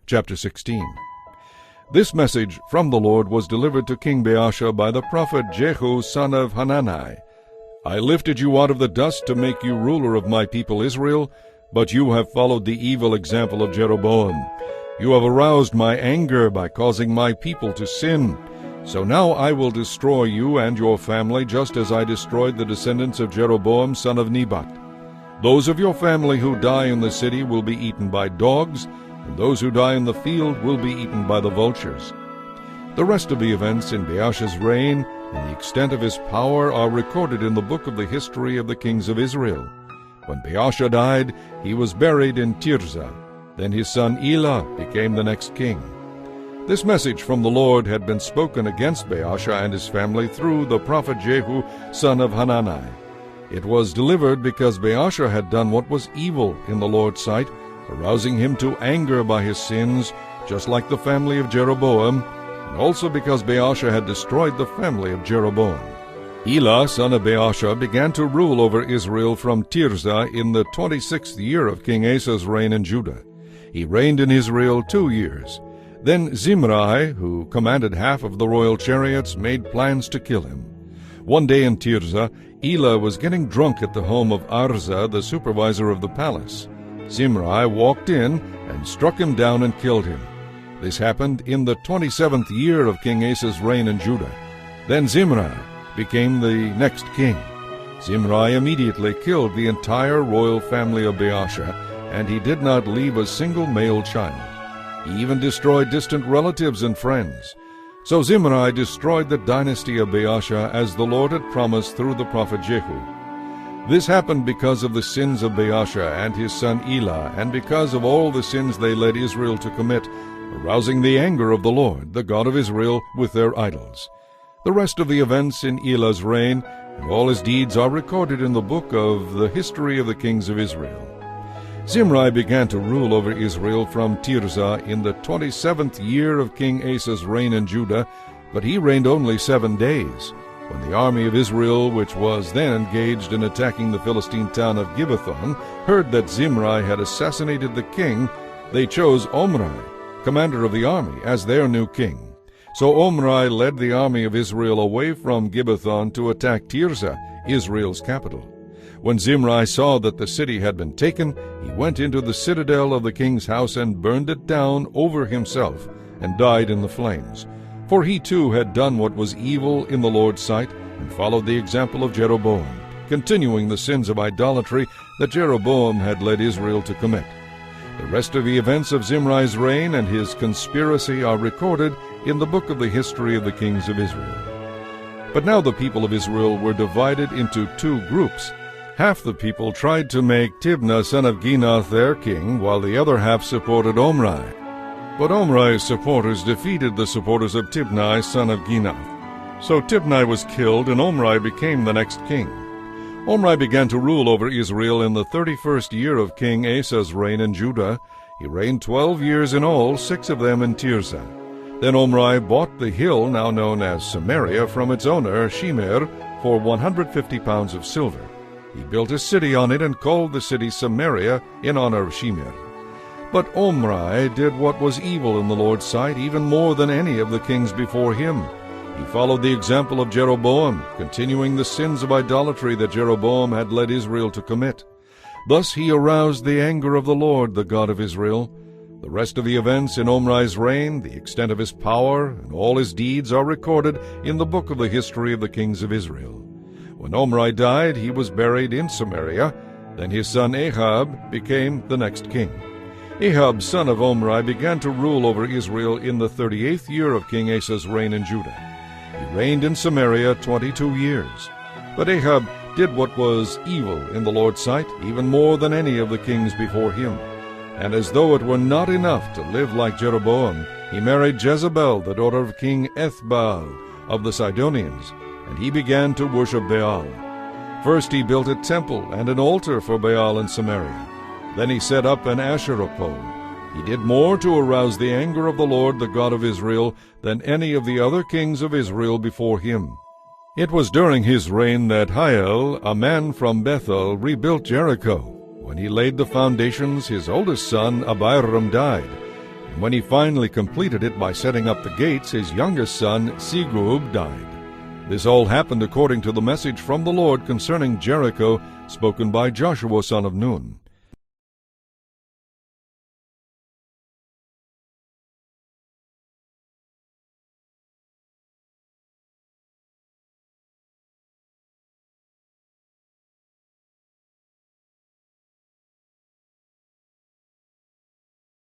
Chapter 16. This message from the Lord was delivered to King Baasha by the prophet Jehu son of Hanani. I lifted you out of the dust to make you ruler of my people Israel, but you have followed the evil example of Jeroboam. You have aroused my anger by causing my people to sin. So now I will destroy you and your family, just as I destroyed the descendants of Jeroboam son of Nebat. Those of your family who die in the city will be eaten by dogs, and those who die in the field will be eaten by the vultures. The rest of the events in Baasha's reign and the extent of his power are recorded in the book of the history of the kings of Israel. When Baasha died, he was buried in Tirzah. Then his son Elah became the next king. This message from the Lord had been spoken against Baasha and his family through the prophet Jehu son of Hanani. It was delivered because Baasha had done what was evil in the Lord's sight, arousing him to anger by his sins, just like the family of Jeroboam, and also because Baasha had destroyed the family of Jeroboam. Elah, son of Baasha, began to rule over Israel from Tirzah in the 26th year of King Asa's reign in Judah. He reigned in Israel 2 years. Then Zimri, who commanded half of the royal chariots, made plans to kill him. One day in Tirzah, Elah was getting drunk at the home of Arza, the supervisor of the palace. Zimri walked in and struck him down and killed him. This happened in the 27th year of King Asa's reign in Judah. Then Zimri became the next king. Zimri immediately killed the entire royal family of Baasha, and he did not leave a single male child. He even destroyed distant relatives and friends. So Zimri destroyed the dynasty of Baasha as the Lord had promised through the prophet Jehu. This happened because of the sins of Baasha and his son Elah, and because of all the sins they led Israel to commit, arousing the anger of the Lord, the God of Israel, with their idols. The rest of the events in Elah's reign and all his deeds are recorded in the book of the history of the kings of Israel. Zimri began to rule over Israel from Tirzah in the 27th year of King Asa's reign in Judah, but he reigned only 7 days. When the army of Israel, which was then engaged in attacking the Philistine town of Gibbethon, heard that Zimri had assassinated the king, they chose Omri, commander of the army, as their new king. So Omri led the army of Israel away from Gibbethon to attack Tirzah, Israel's capital. When Zimri saw that the city had been taken, he went into the citadel of the king's house and burned it down over himself, and died in the flames. For he too had done what was evil in the Lord's sight, and followed the example of Jeroboam, continuing the sins of idolatry that Jeroboam had led Israel to commit. The rest of the events of Zimri's reign and his conspiracy are recorded in the book of the history of the kings of Israel. But now the people of Israel were divided into 2 groups. Half the people tried to make Tibnah son of Ginath their king, while the other half supported Omri. But Omri's supporters defeated the supporters of Tibni son of Ginath. So Tibni was killed, and Omri became the next king. Omri began to rule over Israel in the 31st year of King Asa's reign in Judah. He reigned 12 years in all, 6 of them in Tirzah. Then Omri bought the hill now known as Samaria from its owner, Shemer, for 150 pounds of silver. He built a city on it and called the city Samaria in honor of Shemer. But Omri did what was evil in the Lord's sight, even more than any of the kings before him. He followed the example of Jeroboam, continuing the sins of idolatry that Jeroboam had led Israel to commit. Thus he aroused the anger of the Lord, the God of Israel. The rest of the events in Omri's reign, the extent of his power, and all his deeds are recorded in the book of the history of the kings of Israel. When Omri died, he was buried in Samaria. Then his son Ahab became the next king. Ahab, son of Omri, began to rule over Israel in the 38th year of King Asa's reign in Judah. He reigned in Samaria 22 years. But Ahab did what was evil in the Lord's sight, even more than any of the kings before him. And as though it were not enough to live like Jeroboam, he married Jezebel, the daughter of King Ethbaal of the Sidonians, and he began to worship Baal. First he built a temple and an altar for Baal in Samaria. Then he set up an Asherah pole. He did more to arouse the anger of the Lord, the God of Israel, than any of the other kings of Israel before him. It was during his reign that Hiel, a man from Bethel, rebuilt Jericho. When he laid the foundations, his oldest son, Abiram, died. and when he finally completed it by setting up the gates, his youngest son, Segub, died. This all happened according to the message from the Lord concerning Jericho, spoken by Joshua son of Nun.